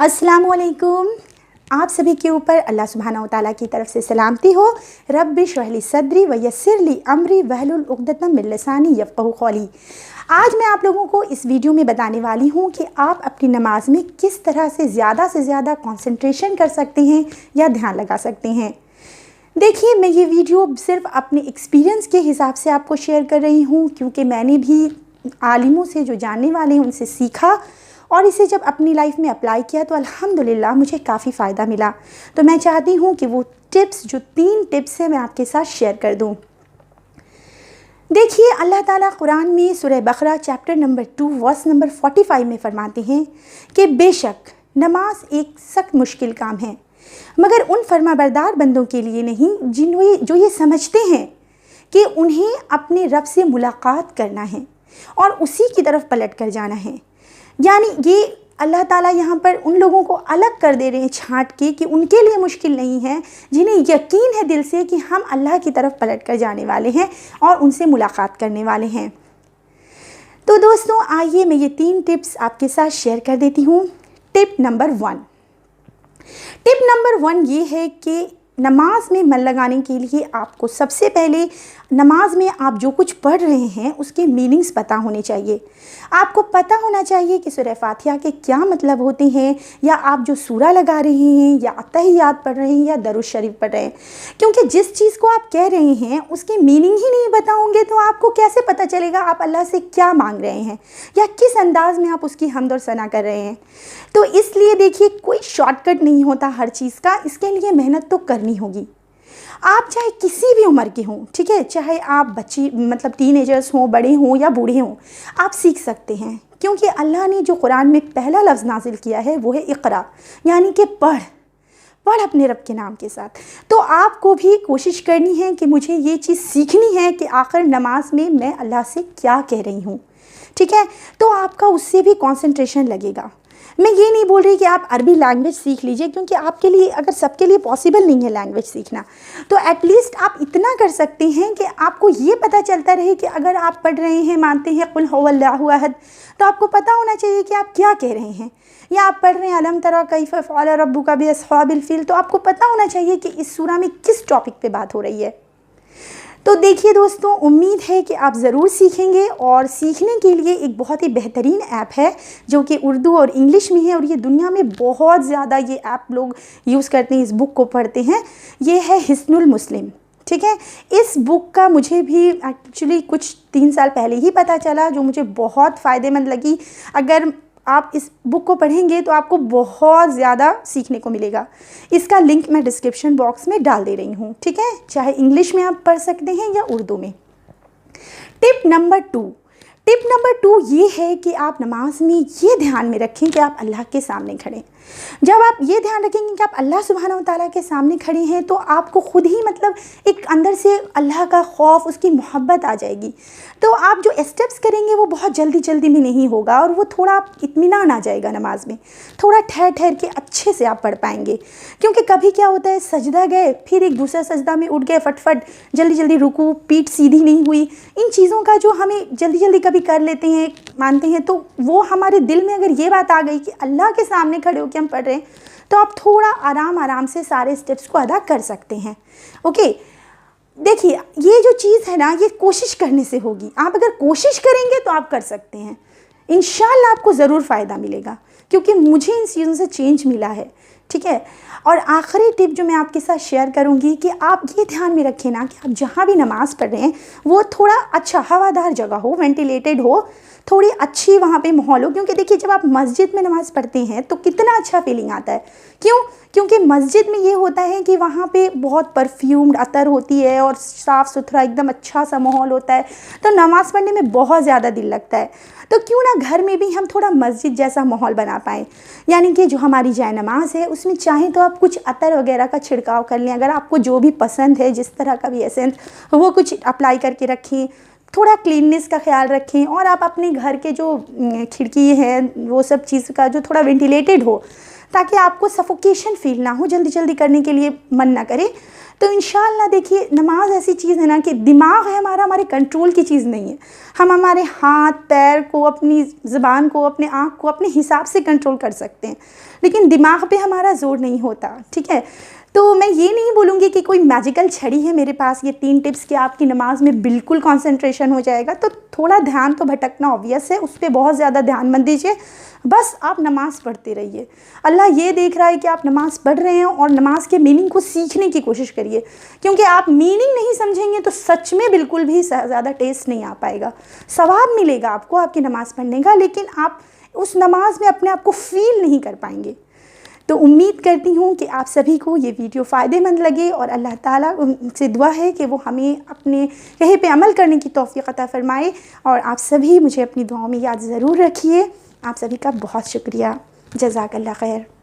अस्सलामुअलैकुम। आप सभी के ऊपर अल्लाह सुब्हानहू तआला की तरफ से सलामती हो। रब्बि इश्रह ली सदरी व यस्सिर ली अमरी वहलुल उक़दतम मिन लिसानी यफ़क़हू क़ौली। आज मैं आप लोगों को इस वीडियो में बताने वाली हूँ कि आप अपनी नमाज में किस तरह से ज़्यादा कंसंट्रेशन कर सकते हैं या ध्यान लगा सकते हैं। देखिए, मैं ये वीडियो सिर्फ अपने एक्सपीरियंस के हिसाब से आपको शेयर कर रही हूँ, क्योंकि मैंने भी आलिमों से जो जानने वाले हैं उनसे सीखा और इसे जब अपनी लाइफ में अप्लाई किया तो अल्हम्दुलिल्लाह मुझे काफ़ी फ़ायदा मिला। तो मैं चाहती हूँ कि वो टिप्स, जो 3 टिप्स हैं, मैं आपके साथ शेयर कर दूँ। देखिए, अल्लाह ताला कुरान में सूरह बकरा चैप्टर नंबर 2 वर्स नंबर 45 में फरमाते हैं कि बेशक नमाज एक सख्त मुश्किल काम है, मगर उन फरमाबरदार बंदों के लिए नहीं जो ये समझते हैं कि उन्हें अपने रब से मुलाकात करना है और उसी की तरफ पलट कर जाना है। यानी ये अल्लाह ताला यहाँ पर उन लोगों को अलग कर दे रहे हैं छांट के कि उनके लिए मुश्किल नहीं है, जिन्हें यकीन है दिल से कि हम अल्लाह की तरफ पलट कर जाने वाले हैं और उनसे मुलाकात करने वाले हैं। तो दोस्तों, आइए मैं ये 3 टिप्स आपके साथ शेयर कर देती हूँ। टिप नंबर 1 ये है कि नमाज में मन लगाने के लिए आपको सबसे पहले नमाज में आप जो कुछ पढ़ रहे हैं उसके मीनिंग्स पता होने चाहिए। आपको पता होना चाहिए कि सूरह फातिहा के क्या मतलब होते हैं, या आप जो सूरा लगा रहे हैं या अत्तहियात पढ़ रहे हैं या दरूद शरीफ पढ़ रहे हैं, क्योंकि जिस चीज़ को आप कह रहे हैं उसके मीनिंग ही नहीं बताओगे तो आपको कैसे पता चलेगा आप अल्लाह से क्या मांग रहे हैं या किस अंदाज में आप उसकी हम्द और सना कर रहे हैं। तो इसलिए देखिए, कोई शॉर्टकट नहीं होता हर चीज़ का, इसके लिए मेहनत तो करनी होगी। आप चाहे किसी भी उम्र के हों, ठीक है, चाहे आप बच्ची मतलब टीनेजर्स हों, बड़े हों या बूढ़े हों, आप सीख सकते हैं, क्योंकि अल्लाह ने जो कुरान में पहला लफ्ज़ नाजिल किया है वो है इक़रा, यानी कि पढ़ अपने रब के नाम के साथ। तो आपको भी कोशिश करनी है कि मुझे ये चीज़ सीखनी है कि आखिर नमाज में मैं अल्लाह से क्या कह रही हूँ, ठीक है। तो आपका उससे भी कंसंट्रेशन लगेगा। मैं ये नहीं बोल रही कि आप अरबी लैंग्वेज सीख लीजिए, क्योंकि आपके लिए, अगर सबके लिए पॉसिबल नहीं है लैंग्वेज सीखना, तो एटलीस्ट आप इतना कर सकते हैं कि आपको ये पता चलता रहे कि अगर आप पढ़ रहे हैं, मानते हैं कुल हुवल्लाहु अहद, तो आपको पता होना चाहिए कि आप क्या कह रहे हैं। या आप पढ़ रहे हैं अलम तरा कैफ़ फ़अल रब्बुका बि अस्हाबिल फ़ील, तो आपको पता होना चाहिए कि इस सूरा में किस टॉपिक पे बात हो रही है। तो देखिए दोस्तों, उम्मीद है कि आप ज़रूर सीखेंगे, और सीखने के लिए एक बहुत ही बेहतरीन ऐप है जो कि उर्दू और इंग्लिश में है, और ये दुनिया में बहुत ज़्यादा ये ऐप लोग यूज़ करते हैं, इस बुक को पढ़ते हैं। ये है हिस्नुल मुस्लिम, ठीक है। इस बुक का मुझे भी एक्चुअली कुछ 3 साल पहले ही पता चला, जो मुझे बहुत फ़ायदेमंद लगी। अगर आप इस बुक को पढ़ेंगे तो आपको बहुत ज़्यादा सीखने को मिलेगा। इसका लिंक मैं डिस्क्रिप्शन बॉक्स में डाल दे रही हूँ, ठीक है, चाहे इंग्लिश में आप पढ़ सकते हैं या उर्दू में। टिप नंबर 2 ये है कि आप नमाज में ये ध्यान में रखें कि आप अल्लाह के सामने खड़े। जब आप ये ध्यान रखेंगे कि आप अल्लाह सुब्हानहू तआला के सामने खड़े हैं, तो आपको खुद ही मतलब एक अंदर से अल्लाह का खौफ, उसकी मोहब्बत आ जाएगी। तो आप जो स्टेप्स करेंगे वो बहुत जल्दी में नहीं होगा, और वो थोड़ा इत्मीनान आ जाएगा नमाज में, थोड़ा ठहर के अच्छे से आप पढ़ पाएंगे। क्योंकि कभी क्या होता है, सजदा गए, फिर एक दूसरा सजदा में उठ गए, फटफट जल्दी रुकू, पीठ सीधी नहीं हुई, इन चीज़ों का जो हमें जल्दी कभी कर लेते हैं, मानते हैं, तो वो हमारे दिल में अगर ये बात आ गई कि अल्लाह के सामने खड़े होकर हम पढ़ रहे हैं, तो आप थोड़ा आराम से सारे स्टेप्स को अदा कर सकते हैं। ओके, देखिए, ये जो चीज़ है ना, ये कोशिश करने से होगी। आप अगर कोशिश करेंगे तो आप कर सकते हैं, इंशाल्लाह आपको ज़रूर फ़ायदा मिलेगा, क्योंकि मुझे इन चीज़ों से चेंज मिला है, ठीक है। और आखिरी टिप जो मैं आपके साथ शेयर करूंगी कि आप ये ध्यान में रखें ना कि आप जहाँ भी नमाज़ पढ़ रहे हैं वो थोड़ा अच्छा हवादार जगह हो, वेंटिलेटेड हो, थोड़ी अच्छी वहाँ पे माहौल हो। क्योंकि देखिए, जब आप मस्जिद में नमाज़ पढ़ते हैं तो कितना अच्छा फीलिंग आता है। क्योंकि मस्जिद में ये होता है कि वहाँ पे बहुत परफ्यूम्ड अतर होती है और साफ़ सुथरा एकदम अच्छा सा माहौल होता है, तो नमाज़ पढ़ने में बहुत ज़्यादा दिल लगता है। तो क्यों ना घर में भी हम थोड़ा मस्जिद जैसा माहौल बना पाएँ, यानी कि जो हमारी जाए नमाज है उसमें चाहें तो आप कुछ अतर वगैरह का छिड़काव कर लें। अगर आपको जो भी पसंद है, जिस तरह का भी एसेंस, वो कुछ अप्लाई करके रखें। थोड़ा क्लीननेस का ख्याल रखें, और आप अपने घर के जो खिड़की है वो सब चीज़ का जो थोड़ा वेंटिलेटेड हो, ताकि आपको सफोकेशन फील ना हो, जल्दी जल्दी करने के लिए मन ना करे। तो इंशाअल्लाह देखिए, नमाज ऐसी चीज़ है ना कि दिमाग है हमारा, हमारे कंट्रोल की चीज़ नहीं है। हम हमारे हाथ पैर को, अपनी ज़ुबान को, अपने आँख को अपने हिसाब से कंट्रोल कर सकते हैं, लेकिन दिमाग पे हमारा ज़ोर नहीं होता, ठीक है। तो मैं ये नहीं बोलूँगी कि कोई मैजिकल छड़ी है मेरे पास, ये 3 टिप्स कि आपकी नमाज में बिल्कुल कंसंट्रेशन हो जाएगा। तो थोड़ा ध्यान तो भटकना ऑब्वियस है, उस पर बहुत ज़्यादा ध्यान मत दीजिए, बस आप नमाज़ पढ़ते रहिए। अल्लाह ये देख रहा है कि आप नमाज़ पढ़ रहे हैं, और नमाज के मीनिंग को सीखने की कोशिश करिए, क्योंकि आप मीनिंग नहीं समझेंगे तो सच में बिल्कुल भी ज़्यादा टेस्ट नहीं आ पाएगा। सवाब मिलेगा आपको आपकी नमाज़ पढ़ने का, लेकिन आप उस नमाज में अपने आप को फ़ील नहीं कर पाएंगे। तो उम्मीद करती हूँ कि आप सभी को ये वीडियो फ़ायदेमंद लगे, और अल्लाह ताला से दुआ है कि वो हमें अपने कहे पे अमल करने की तौफ़ीक़ अता फ़रमाए। और आप सभी मुझे अपनी दुआओं में याद ज़रूर रखिए। आप सभी का बहुत शुक्रिया। जज़ाकल्लाह खैर।